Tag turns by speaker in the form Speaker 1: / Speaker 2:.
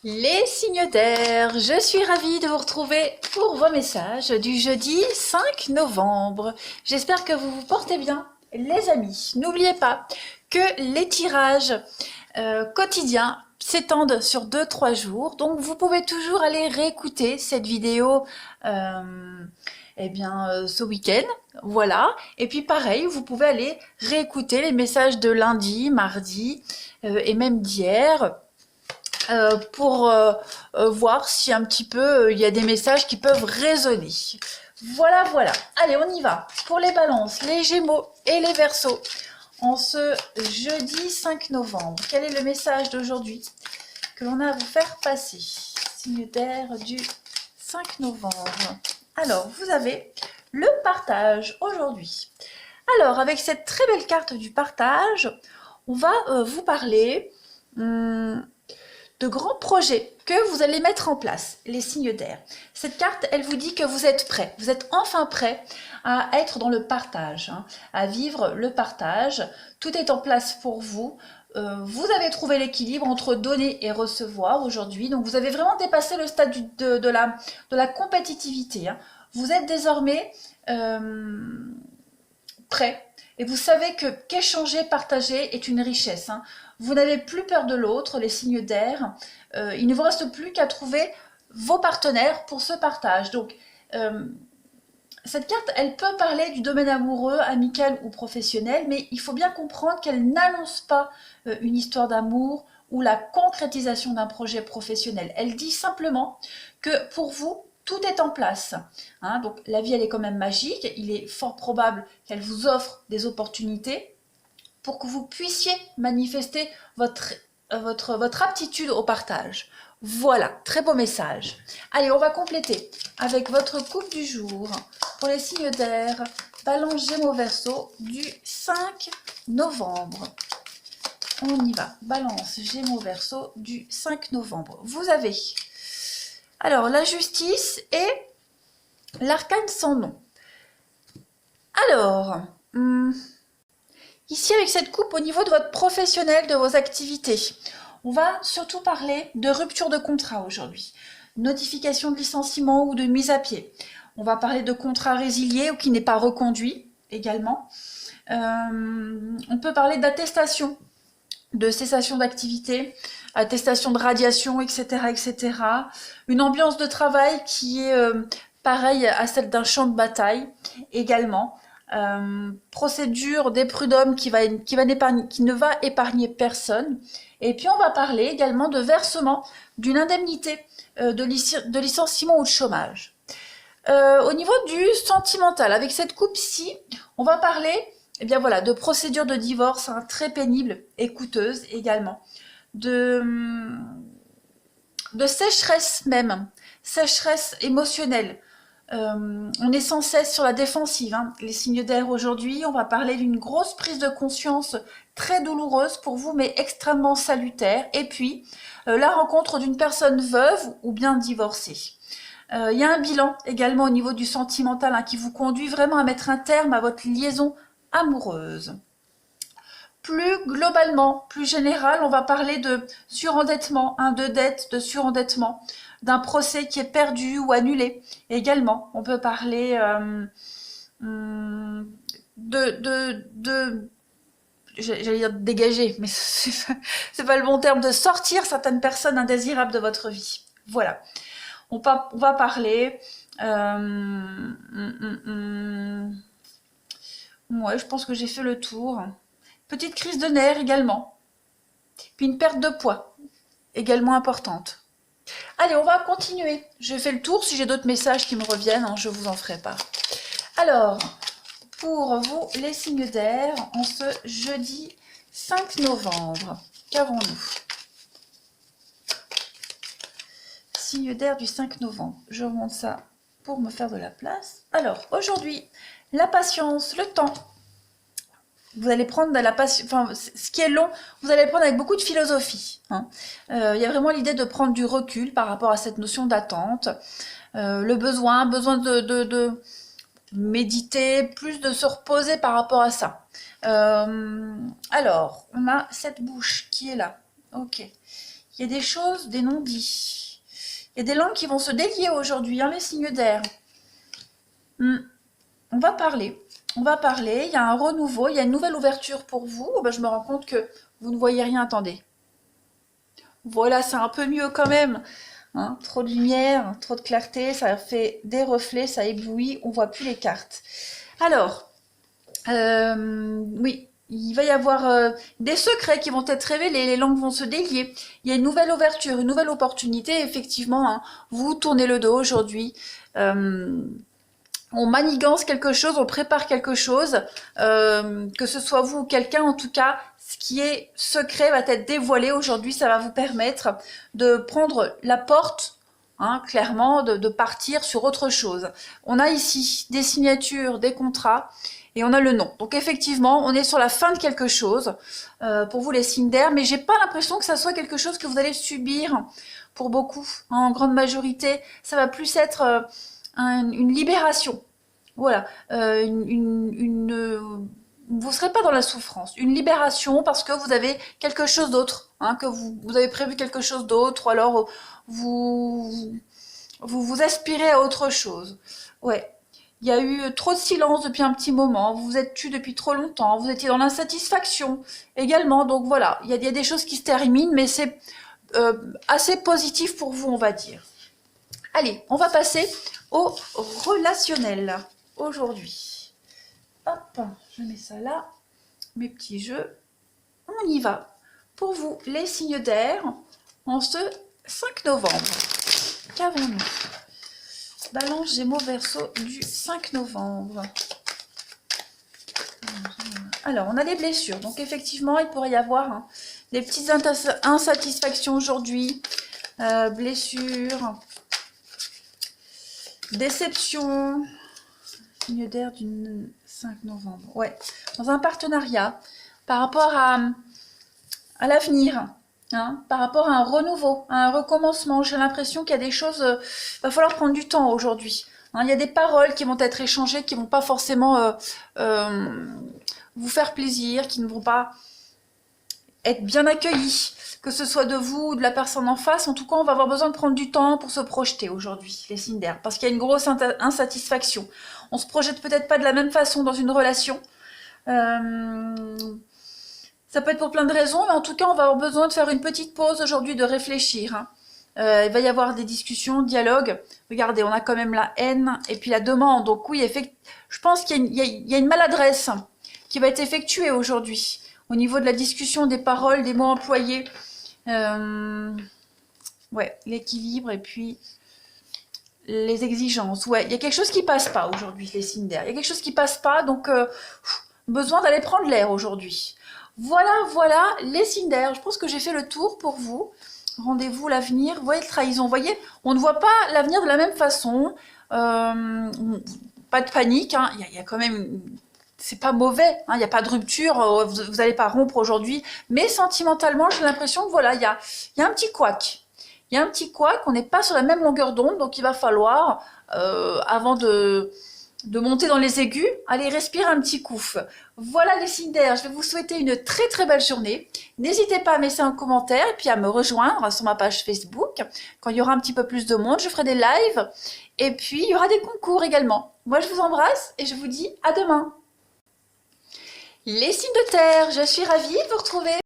Speaker 1: Les signes d'air, je suis ravie de vous retrouver pour vos messages du jeudi 5 novembre. J'espère que vous vous portez bien, les amis. N'oubliez pas que les tirages quotidiens s'étendent sur 2-3 jours. Donc vous pouvez toujours aller réécouter cette vidéo ce week-end. Voilà. Et puis pareil, vous pouvez aller réécouter les messages de lundi, mardi et même d'hier. Pour voir si un petit peu il y a des messages qui peuvent résonner. Voilà, voilà. Allez, on y va. Pour les balances, les gémeaux et les verseaux, en ce jeudi 5 novembre, quel est le message d'aujourd'hui que l'on a à vous faire passer? Signe d'air du 5 novembre. Alors, vous avez le partage aujourd'hui. Alors, avec cette très belle carte du partage, on va vous parler de grands projets que vous allez mettre en place, les signes d'air. Cette carte, elle vous dit que vous êtes prêts, vous êtes enfin prêts à être dans le partage, à vivre le partage. Tout est en place pour vous. Vous avez trouvé l'équilibre entre donner et recevoir aujourd'hui. Donc vous avez vraiment dépassé le stade de la compétitivité. Vous êtes désormais prêts. Et vous savez que qu'échanger, partager est une richesse. Vous n'avez plus peur de l'autre, les signes d'air. Il ne vous reste plus qu'à trouver vos partenaires pour ce partage. Donc, cette carte, elle peut parler du domaine amoureux, amical ou professionnel, mais il faut bien comprendre qu'elle n'annonce pas une histoire d'amour ou la concrétisation d'un projet professionnel. Elle dit simplement que pour vous, tout est en place. Donc la vie, elle est quand même magique. Il est fort probable qu'elle vous offre des opportunités pour que vous puissiez manifester votre aptitude au partage. Voilà, très beau message. Allez, on va compléter avec votre coupe du jour pour les signes d'air, Balance, Gémeaux, Verseau du 5 novembre. On y va. Balance, Gémeaux, Verseau du 5 novembre. Vous avez alors la justice et l'arcane sans nom. Alors, ici avec cette coupe au niveau de votre professionnel, de vos activités, on va surtout parler de rupture de contrat aujourd'hui, notification de licenciement ou de mise à pied. On va parler de contrat résilié ou qui n'est pas reconduit également. On peut parler d'attestation, de cessation d'activité, attestation de radiation, etc., etc. Une ambiance de travail qui est pareille à celle d'un champ de bataille également. Procédure des prud'hommes qui ne va épargner personne. Et puis on va parler également de versement d'une indemnité de licenciement ou de chômage. Au niveau du sentimental, avec cette coupe-ci, on va parler de procédure de divorce très pénible et coûteuse également. De sécheresse même, sécheresse émotionnelle. On est sans cesse sur la défensive. Les signes d'air aujourd'hui, on va parler d'une grosse prise de conscience très douloureuse pour vous, mais extrêmement salutaire. Et puis, la rencontre d'une personne veuve ou bien divorcée. Il y a un bilan également au niveau du sentimental qui vous conduit vraiment à mettre un terme à votre liaison amoureuse. Plus globalement, plus général, on va parler de surendettement, de dette, de surendettement, d'un procès qui est perdu ou annulé. Également, on peut parler j'allais dire dégager, mais c'est pas le bon terme, de sortir certaines personnes indésirables de votre vie. Voilà. On va parler ouais, je pense que j'ai fait le tour. Petite crise de nerfs également. Puis une perte de poids, également importante. Allez, on va continuer. J'ai fait le tour. Si j'ai d'autres messages qui me reviennent, je vous en ferai part. Alors, pour vous, les signes d'air, en ce jeudi 5 novembre, qu'avons-nous? Signe d'air du 5 novembre. Je remonte ça pour me faire de la place. Alors, aujourd'hui, la patience, le temps. Vous allez prendre de la patience, ce qui est long, vous allez le prendre avec beaucoup de philosophie. Il y a vraiment l'idée de prendre du recul par rapport à cette notion d'attente. Le besoin de méditer, plus de se reposer par rapport à ça. Alors, on a cette bouche qui est là. Ok. il y a des choses, des non-dits. Il y a des langues qui vont se délier aujourd'hui, hein, les signes d'air. On va parler. On va parler. Il y a un renouveau, il y a une nouvelle ouverture pour vous. Oh ben, je me rends compte que vous ne voyez rien. Attendez. Voilà, c'est un peu mieux quand même. Hein, trop de lumière, trop de clarté, ça fait des reflets, ça éblouit, on voit plus les cartes. Alors, oui, il va y avoir des secrets qui vont être révélés, les langues vont se délier. Il y a une nouvelle ouverture, une nouvelle opportunité. Effectivement, hein, vous tournez le dos aujourd'hui. On manigance quelque chose, on prépare quelque chose, que ce soit vous ou quelqu'un, en tout cas, ce qui est secret va être dévoilé aujourd'hui. Ça va vous permettre de prendre la porte, hein, clairement, de partir sur autre chose. On a ici des signatures, des contrats, et on a le nom. Donc effectivement, on est sur la fin de quelque chose, pour vous les signes d'air, mais j'ai pas l'impression que ça soit quelque chose que vous allez subir pour beaucoup, hein, en grande majorité. Ça va plus être une libération. Voilà, vous ne serez pas dans la souffrance. Une libération parce que vous avez quelque chose d'autre, hein, que vous avez prévu quelque chose d'autre, ou alors vous aspirez à autre chose. Ouais. Il y a eu trop de silence depuis un petit moment, vous vous êtes tu depuis trop longtemps, vous étiez dans l'insatisfaction également. Donc voilà, il y a des choses qui se terminent, mais c'est assez positif pour vous, on va dire. Allez, on va passer au relationnel aujourd'hui. Hop, je mets ça là, mes petits jeux. On y va. Pour vous, les signes d'air en ce 5 novembre. Qu'avons-nous? Balance, Gémeaux, Verseau du 5 novembre. Alors, on a les blessures. Donc, effectivement, il pourrait y avoir des petites insatisfactions aujourd'hui. Blessures. Déception. Signe d'air du 5 novembre. Ouais. Dans un partenariat. Par rapport à l'avenir. Hein, par rapport à un renouveau, à un recommencement. J'ai l'impression qu'il y a des choses... va falloir prendre du temps aujourd'hui. Hein, il y a des paroles qui vont être échangées, qui ne vont pas forcément vous faire plaisir, qui ne vont pas être bien accueillies. Que ce soit de vous ou de la personne en face, en tout cas, on va avoir besoin de prendre du temps pour se projeter aujourd'hui, les signes d'air. Parce qu'il y a une grosse insatisfaction. On se projette peut-être pas de la même façon dans une relation. Ça peut être pour plein de raisons, mais en tout cas, on va avoir besoin de faire une petite pause aujourd'hui, de réfléchir. Hein. Il va y avoir des discussions, dialogues. Regardez, on a quand même la haine et puis la demande. Donc oui, je pense qu'il y a une maladresse qui va être effectuée aujourd'hui au niveau de la discussion, des paroles, des mots employés. Ouais, l'équilibre et puis les exigences. Ouais, il y a quelque chose qui passe pas aujourd'hui, les signes d'air. Il y a quelque chose qui passe pas, donc besoin d'aller prendre l'air aujourd'hui. Voilà, les signes d'air. Je pense que j'ai fait le tour pour vous. Rendez-vous, l'avenir. Vous voyez, trahison. Vous voyez, on ne voit pas l'avenir de la même façon. Pas de panique. Hein. Il y a quand même... C'est pas mauvais. Hein. Il n'y a pas de rupture. Vous n'allez pas rompre aujourd'hui. Mais sentimentalement, j'ai l'impression que voilà, il y a un petit couac. Il y a un petit couac. On n'est pas sur la même longueur d'onde. Donc, il va falloir, avant de monter dans les aigus, allez respirer un petit coup. Voilà les signes d'air, je vais vous souhaiter une très très belle journée. N'hésitez pas à me laisser un commentaire et puis à me rejoindre sur ma page Facebook. Quand il y aura un petit peu plus de monde, je ferai des lives et puis il y aura des concours également. Moi je vous embrasse et je vous dis à demain. Les signes de terre, je suis ravie de vous retrouver.